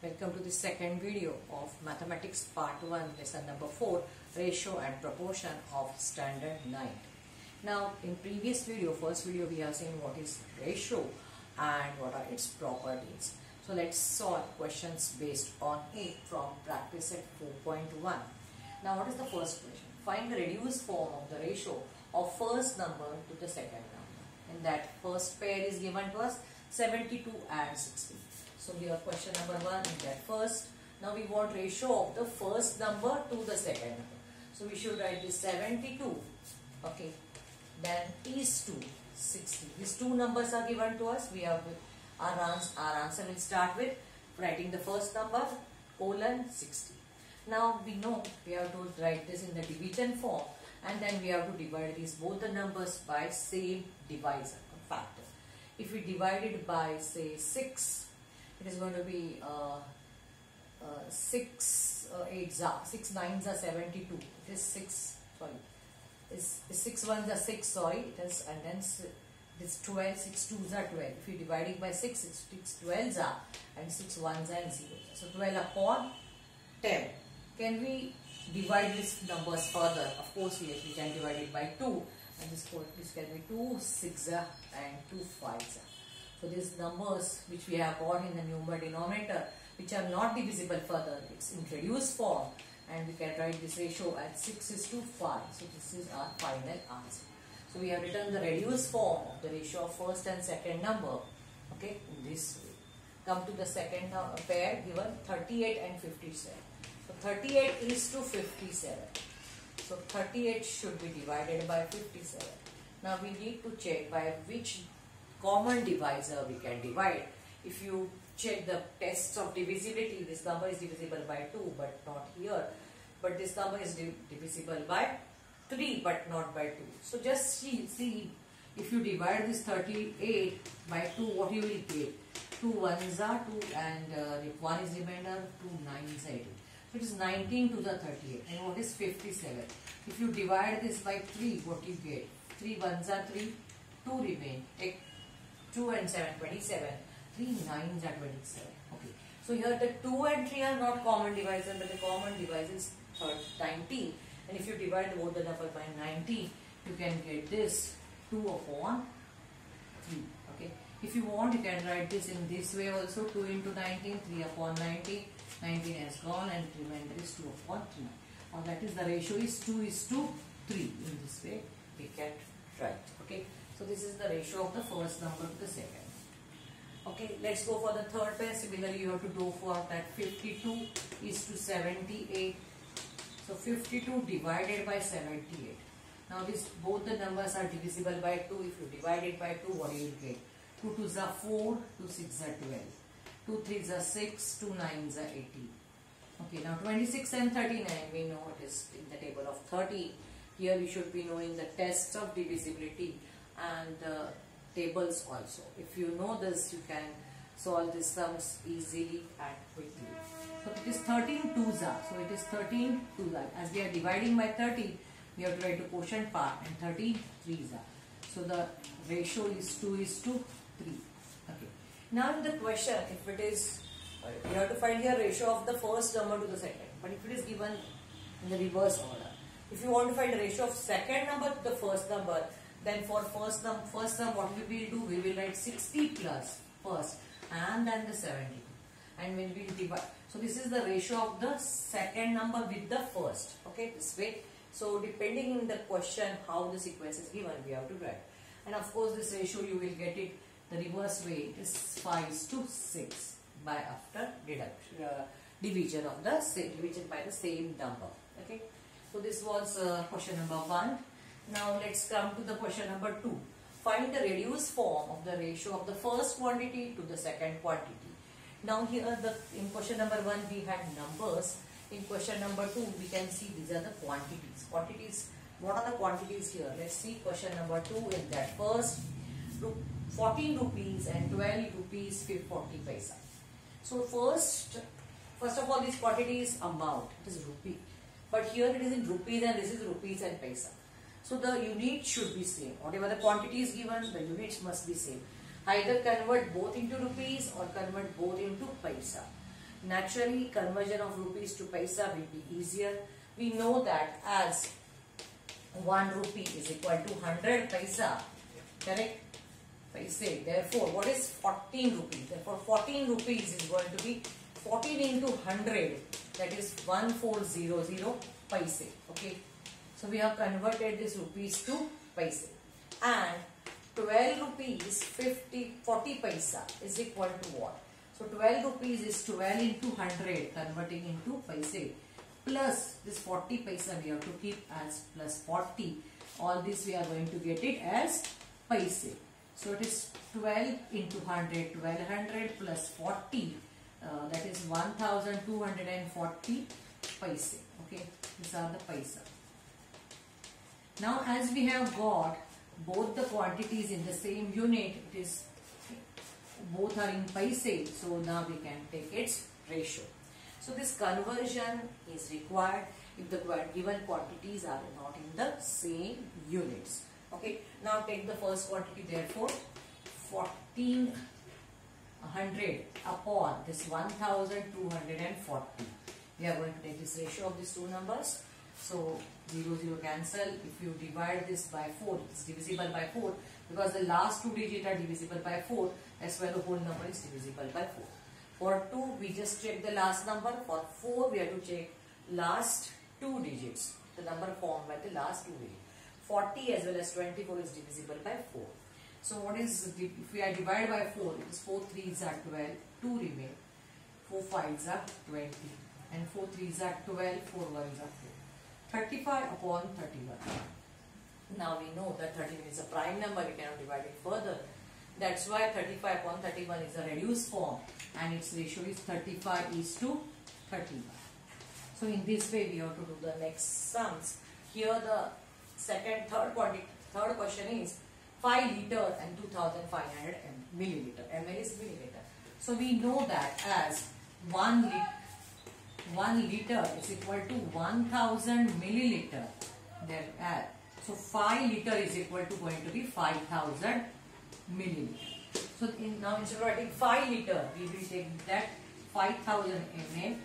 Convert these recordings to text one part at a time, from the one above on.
Welcome to the second video of Mathematics Part 1, Lesson number 4, Ratio and Proportion of Standard 9. Now, in previous video, first video, we have seen what is ratio and what are its properties. So, let's solve questions based on it from practice set 4.1. Now, what is the first question? Find the reduced form of the ratio of first number to the second number. And that first pair is given to us 72 and 60. So here question number 1 is that first. Now we want ratio of the first number to the second number. So we should write this 72. Okay. Then is to 60. These two numbers are given to us. We have our answer will start with writing the first number colon 60. Now we know we have to write this in the division form, and then we have to divide these both the numbers by same divisor or factor. If we divide it by say 6, it is going to be 6 9s are 72. It is 6. Sorry, is 6 1s are 6. Sorry, it is, and then this 12. 6 2s are 12. If you divide it by 6, 6 12s are, and 6 1s are 0. So 12 upon 10. Can we divide these numbers further? Of course, yes, we can divide it by 2, and this can be 2 6 and 2 5s. So these numbers which we have got in the numerator denominator, which are not divisible further, it's in reduced form, and we can write this ratio as 6:5. So this is our final answer. So we have written the reduced form of the ratio of first and second number, okay, in this way. Come to the second pair given 38 and 57. So 38 is to 57. So 38 should be divided by 57. Now we need to check by which common divisor we can divide. If you check the tests of divisibility, this number is divisible by 2 but not here. But this number is divisible by 3 but not by 2. So just see if you divide this 38 by 2, what you will get? 2 1s are 2 and 1 is remainder, 2 9s are 18. So it is 19 to the 38. And what is 57? If you divide this by 3, what you get? 3 1s are 3, 2 remain. 2 and 7, 27. 3 9s are 27. Okay. So here the 2 and 3 are not common divisor, but the common divisor is 19. And if you divide both the number by 19, you can get this 2 upon 3. Okay. If you want, you can write this in this way also. 2 into 19, 3 upon 19. 19 has gone and remainder is 2 upon 3. Now that is the ratio is 2:3. In this way we can write. Okay. So this is the ratio of the first number to the second. Okay, let's go for the third pair. Similarly, you have to go for that 52 is to 78. So 52 divided by 78. Now this both the numbers are divisible by 2. If you divide it by 2, what do you get? 2 2s are 4, 2 6s are 12. 2 3s are 6, 2 9s are 18. Okay, now 26 and 39, we know it is in the table of 30. Here you should be knowing the tests of divisibility and the tables also. If you know this, you can solve these sums easily and quickly. So it is 13 2s are. So it is 13 2s are. As we are dividing by 30, we have to write the quotient part, and 13 3s are. So the ratio is 2:3. Okay. Now in the question, if it is, you have to find here ratio of the first number to the second. But if it is given in the reverse order, if you want to find the ratio of second number to the first number, then for first number, what we will do? We will write 60 plus first and then the 70. And when we will divide. So this is the ratio of the second number with the first. Okay, this way. So depending on the question how the sequence is given, we have to write. And of course this ratio you will get it the reverse way. It is 5:6 by after division of the division by the same number. Okay. So this was question number 1. Now let's come to the question number 2. Find the reduced form of the ratio of the first quantity to the second quantity. Now here in question number 1 we had numbers. In question number 2 we can see these are the quantities. Quantities. What are the quantities here? Let's see question number 2 in that first 14 rupees and 12 rupees 40 paisa. So first of all, this quantity is amount. It is rupee. But here it is in rupees and this is rupees and paisa. So the unit should be same. Whatever the quantity is given, the units must be same. Either convert both into rupees or convert both into paisa. Naturally, conversion of rupees to paisa will be easier. We know that as 1 rupee is equal to 100 paisa, correct? Paise. Therefore, what is 14 rupees? Therefore, 14 rupees is going to be 14 into 100, that is 1400 paise. Okay. So, we have converted this rupees to paise. And 12 rupees 40 paisa is equal to what? So 12 rupees is 12 into 100 converting into paise, plus this 40 paisa we have to keep as plus 40. All this we are going to get it as paise. So it is 12 into 100, 1200 plus 40, that is 1240 paise. Okay, these are the paisa. Now as we have got both the quantities in the same unit, it is both are in paise, so now we can take its ratio. So this conversion is required if the given quantities are not in the same units. Okay, now take the first quantity, therefore 1400 upon this 1240. We are going to take this ratio of these two numbers. So 0, 0 cancel. If you divide this by 4, it is divisible by 4 because the last two digits are divisible by 4. That's why the whole number is divisible by 4. For 2, we just check the last number. For 4, we have to check last two digits. The number formed by the last two digits. 40 as well as 24 is divisible by 4. So what is, if we are divided by 4, it is 4 3s are 12, 2 remain, 4 5s are 20, and 4 3s are 12, 4 1s are 4. 35 upon 31. Now we know that 31 is a prime number, we cannot divide it further. That's why 35 upon 31 is a reduced form and its ratio is 35 is to 31. So in this way we have to do the next sums. Here the third question is 5 liter and 2500 milliliter. ml is milliliter. So we know that as 1 liter is equal to 1000 milliliter. So 5 liter is equal to going to be 5000 milliliter. So now instead of writing 5 liter, we will take that 5000 ml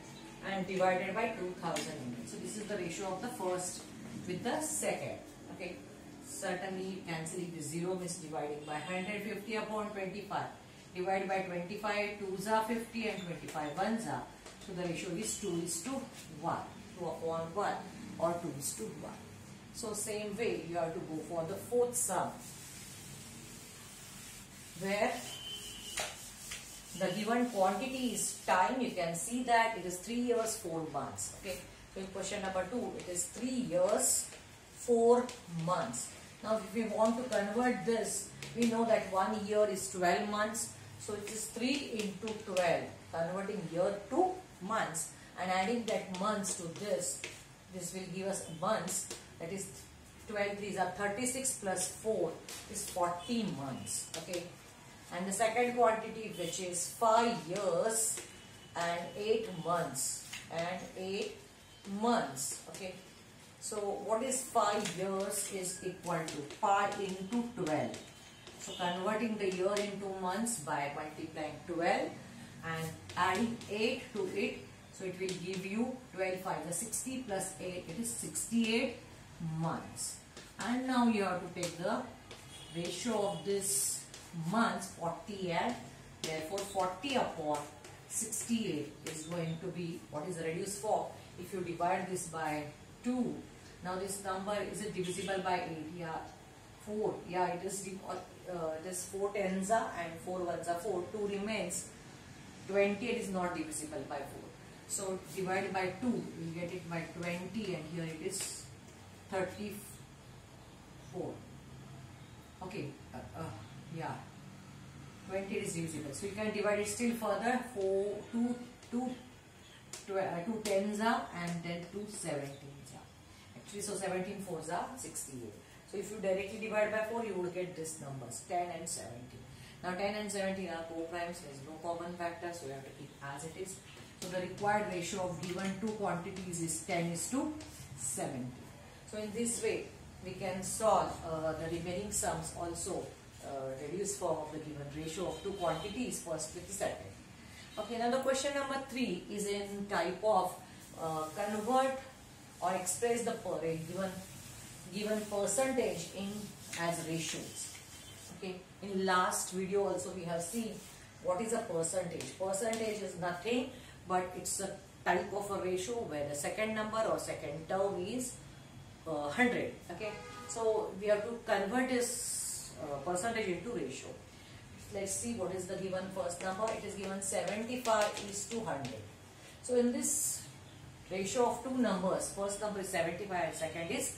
and divided by 2000 ml. So this is the ratio of the first with the second. Okay. Certainly cancelling the 0 means dividing by 150 upon 25. Divide by 25, 2s are 50 and 25 1s are. So the ratio is 2 is to 1. 2 upon 1 or 2 is to 1. So same way you have to go for the fourth sum, where the given quantity is time. You can see that it is 3 years 4 months. Okay. So in question number 2, it is 3 years 4 months. Now if we want to convert this, we know that 1 year is 12 months. So it is 3 into 12, converting year to months and adding that months to this. This will give us months, that is 12 3s are 36 plus 4 is 40 months. Okay. And the second quantity, which is 5 years and 8 months and 8 months. Okay. So what is 5 years is equal to pi into 12. So converting the year into months by multiplying 12 and adding 8 to it. So it will give you 12 5 the 60 plus 8, it is 68 months. And now you have to take the ratio of this months 40, and therefore 40 upon 68 is going to be, what is the reduced form? If you divide this by 2, now this number is it divisible by 8? Yeah, 4. Yeah, it is 4 tens are and 4 ones are 4. 2 remains. 28 is not divisible by 4. So divided by 2, we get it by 20, and here it is 34. Okay, yeah, 20 is divisible. So you can divide it still further. 2 tens are and then 2 17s are. Actually, so 17 fours are 68. So if you directly divide by 4, you would get this numbers 10 and 17. Now 10 and 17 are co-primes. There is no common factor, so you have to keep as it is. So the required ratio of given two quantities is 10 is to 70. So in this way, we can solve the remaining sums also reduced form of the given ratio of two quantities, first with the second. Okay, now the question number 3 is in type of convert or express the given percentage in as ratios. Okay, in last video also we have seen what is a percentage. Percentage is nothing but it's a type of a ratio where the second number or second term is 100. Okay, so we have to convert this percentage into ratio. Let's see what is the given first number. It is given 75:100. So in this ratio of two numbers, first number is 75 and second is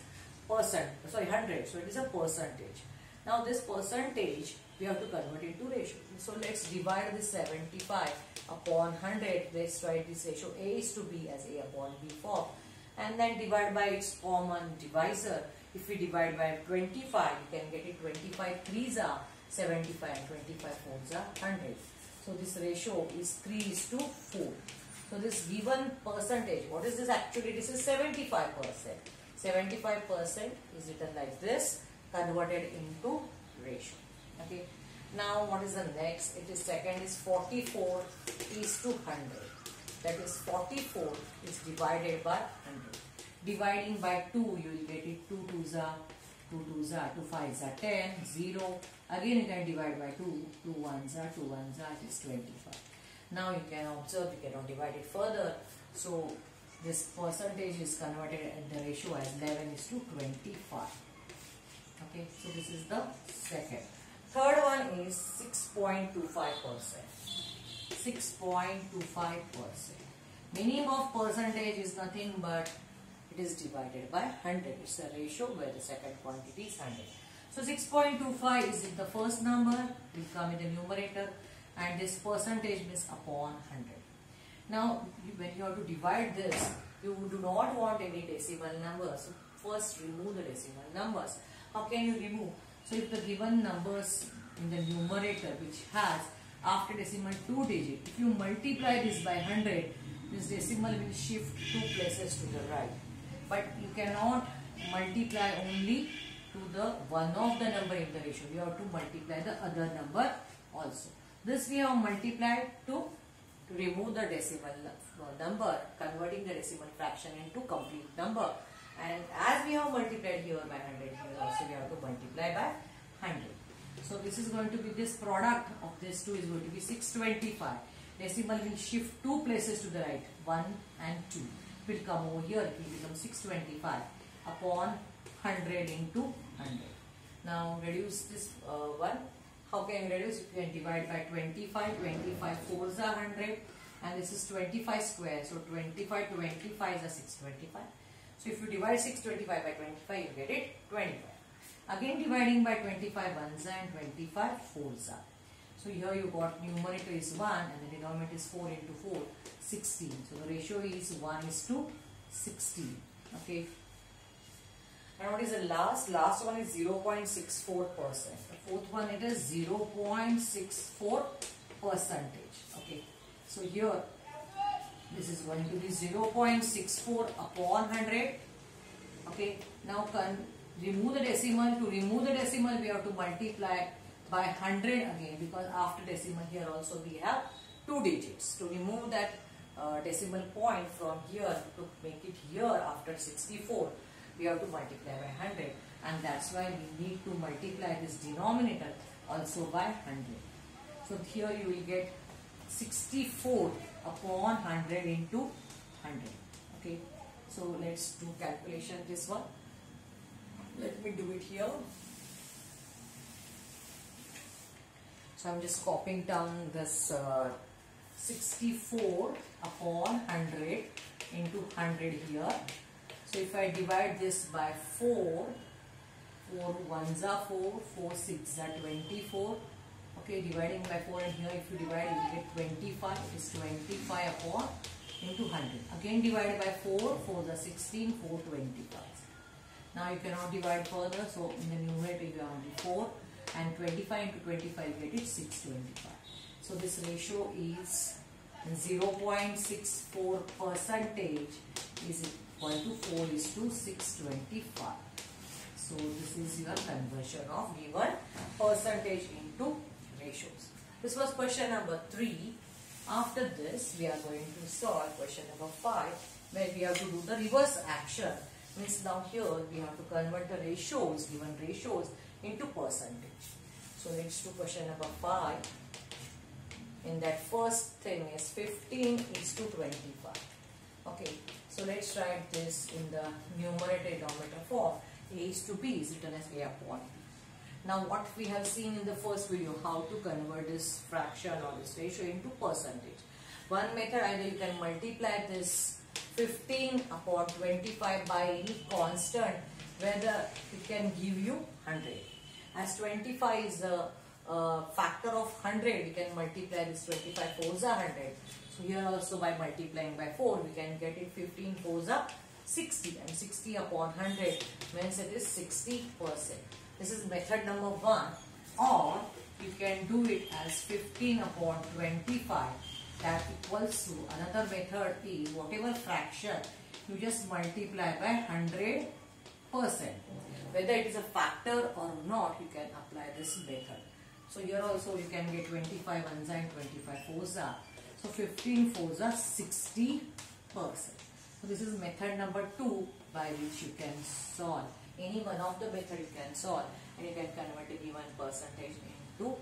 100. So it is a percentage. Now this percentage we have to convert into ratio. So let's divide this 75 upon 100. Let's write this ratio A is to B as A upon B form, and then divide by its common divisor. If we divide by 25, you can get it 25 3s are 75 and 25 4s are 100. So this ratio is 3:4. So this given percentage, what is this actually? This is 75%. 75% is written like this, converted into ratio. Okay. Now what is the next? It is second is 44:100. That is 44 is divided by 100. Dividing by 2, you will get it 2 2s are 2 2s are 2 5s are 10, 0. Again you can divide by 2, 2 1s are 2 1s are, it is 25. Now you can observe, you cannot divide it further. So this percentage is converted at the ratio as 11:25. Okay, so this is the second. Third one is 6.25%. 6.25%. Meaning of percentage is nothing but it is divided by 100. It's a ratio where the second quantity is 100. So 6.25 is in the first number, will come in the numerator, and this percentage is upon 100. Now when you have to divide this, you do not want any decimal numbers. So first remove the decimal numbers. How can you remove? So if the given numbers in the numerator which has after decimal 2 digits, if you multiply this by 100, this decimal will shift 2 places to the right. But you cannot multiply only to the one of the number in the ratio. You have to multiply the other number also. This we have multiplied to remove the decimal number, converting the decimal fraction into complete number. And as we have multiplied here by 100, here also we have to multiply by 100. So this is going to be, this product of these two is going to be 625. Decimal will shift 2 places to the right, 1 and 2. It will come over here, it will become 625 upon 100 into 100. Now reduce this one. How can you reduce? You can divide by 25. 25 4s are 100, and this is 25 square. So 25 25s are 625. So if you divide 625 by 25, you get it 25. Again dividing by 25 1s and 25 4s are. So here you got numerator is 1 and the denominator is 4 into 4, 16. So the ratio is 1:16. Okay. And what is the last? Last one is 0.64%. The fourth one, it is 0.64%. Okay. So here this is going to be 0.64 upon 100. Okay. Now remove the decimal. To remove the decimal, we have to multiply by 100 again, because after decimal here also we have 2 digits. To remove that decimal point from here to make it here after 64, we have to multiply by 100, and that's why we need to multiply this denominator also by 100. So here you will get 64 upon 100 into 100. Okay, so let's do calculation this one. Let me do it here. So I'm just copying down this 64 upon 100 into 100 here. So if I divide this by 4, 4 1s are 4, 4 6s are 24. Okay, dividing by 4, and here if you divide, you will get 25. It is 25 upon into 100. Again divided by 4, 4s are 16, 4 25. Now you cannot divide further, so in the numerator you have only 4, and 25 into 25 you get it 625. So this ratio is 0.64% is equal to 4:625. So this is your conversion of given percentage into ratios. This was question number 3. After this, we are going to solve question number 5, where we have to do the reverse action. Means now here we have to convert the ratios, given ratios, into percentage. So let's do question number 5. In that first thing is 15 is to 25. Okay, so let's write this in the numerator denominator form. A is to B is written as A upon B. Now what we have seen in the first video, how to convert this fraction or this ratio into percentage. One method, either you can multiply this 15 upon 25 by any constant, whether it can give you 100. As 25 is a factor of 100, we can multiply this 25 fours are 100. So here also by multiplying by 4, we can get it 15 fours are 60, and 60 upon 100 means it is 60%. This is method number 1, or you can do it as 15 upon 25. That equals to, another method is whatever fraction you just multiply by 100%. Whether it is a factor or not, you can apply this method. So here also you can get 25 ones and 25 fours are. So 15 fours are 60%. So this is method number 2 by which you can solve. Any one of the method you can solve, and you can convert a given percentage into,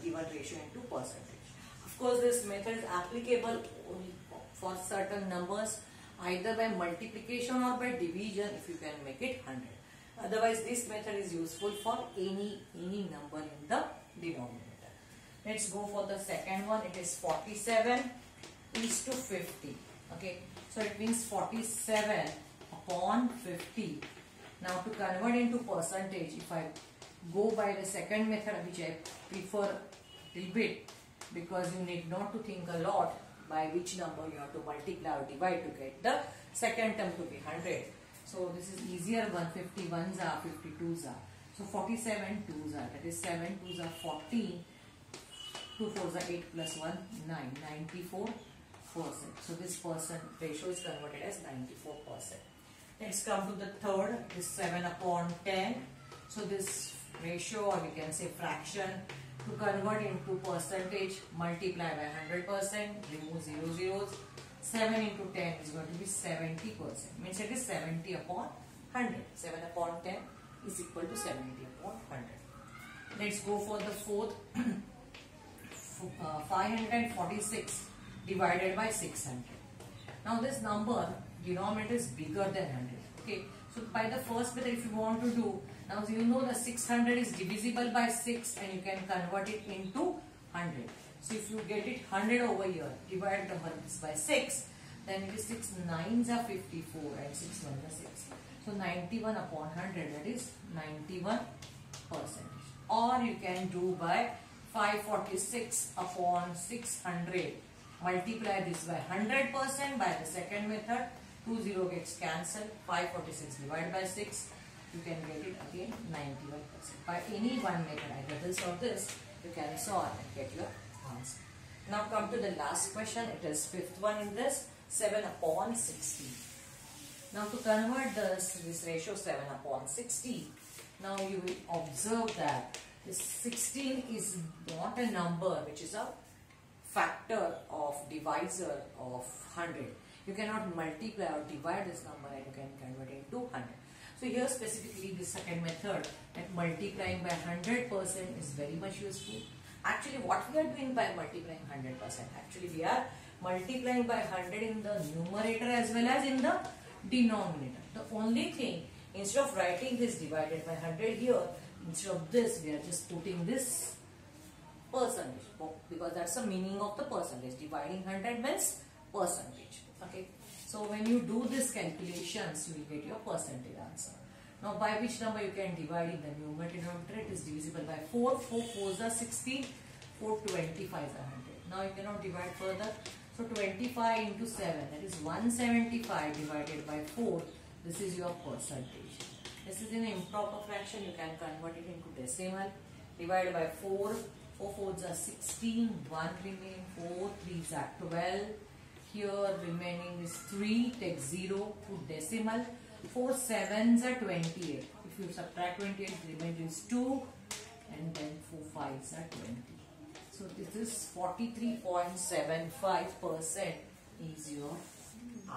given ratio into percentage. Of course, this method is applicable only for certain numbers, either by multiplication or by division if you can make it 100. Otherwise, this method is useful for any number in the denominator. Let's go for the second one. It is 47 is to 50. Okay, so it means 47 upon 50. Now to convert into percentage, if I go by the second method, which I prefer a little bit, because you need not to think a lot by which number you have to multiply or divide to get the second term to be 100. So this is easier. 150 ones are, 50 twos are. So 47 twos are, that is 7 twos are 14, 2 fours are 8 plus 1, 9, 94%. So this percent ratio is converted as 94%. Let's come to the third, it is 7 upon 10. So this ratio, or we can say fraction, to convert into percentage, multiply by 100%, remove 0 zeros. 7 into 10 is going to be 70%. Means it is 70 upon 100. 7 upon 10 is equal to 70 upon 100. Let's go for the fourth. 546 divided by 600. Now this number, denominator is bigger than 100. Okay, so by the first method, if you want to do, now you know the 600 is divisible by 6 and you can convert it into 100. So if you get it 100 over here, divide number by 6, then it is 6 nines are 54 and 6 ones are 6. So 91 upon 100, that is 91%. Or you can do by 546 upon 600. Multiply this by 100% by the second method. 20 gets cancelled. 546 divided by 6. You can get it again 91%. By any one method, either this or this, you can solve and get your answer. Now come to the last question. It is fifth one in this. 7 upon 60. Now to convert this ratio 7 upon 60, now you will observe that this 16 is not a number which is a factor of divisor of 100. You cannot multiply or divide this number and you can convert it into 100. So here specifically the second method, that multiplying by 100% is very much useful. Actually what we are doing by multiplying 100%? Actually we are multiplying by 100 in the numerator as well as in the denominator. The only thing, instead of writing this divided by 100 here, instead of this we are just putting this percentage, because that's the meaning of the percentage. Dividing 100 means percentage. Okay, so when you do this calculations, you will get your percentage answer. Now by which number you can divide in the numerator? It is divisible by 4. 4 fours are 16, 4 25s are 100. Now you cannot divide further. So 25 into 7, that is 175 divided by 4. This is your percentage. This is an improper fraction. You can convert it into decimal. Divided by 4. 4 fours are 16. 1 remain. 4 threes are 12. Here remaining is 3. Take 0 to decimal. 4 sevens are 28. If you subtract 28, remaining is 2. And then 4 fives are 20. So this is 43.75% is your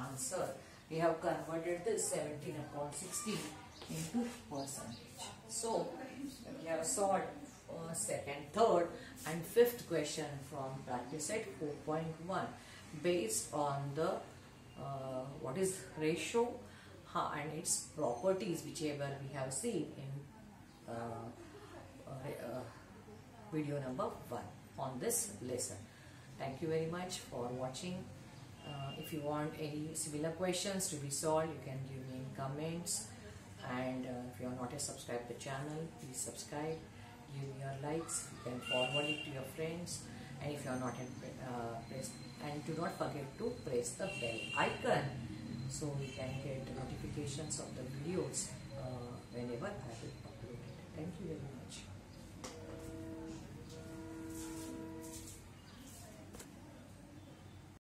answer. We have converted this 17 upon 16 into percentage. So we have solved second, third and fifth question from practice set 4.1 based on the what is ratio and its properties, whichever we have seen in video number 1 on this lesson. Thank you very much for watching. If you want any similar questions to be solved, you can give me in comments, and if you are not yet subscribed to the channel, please subscribe, give me your likes, you can forward it to your friends, and if you are not yet pressed, and do not forget to press the bell icon so you can get notifications of the videos whenever I will upload it. Thank you very much.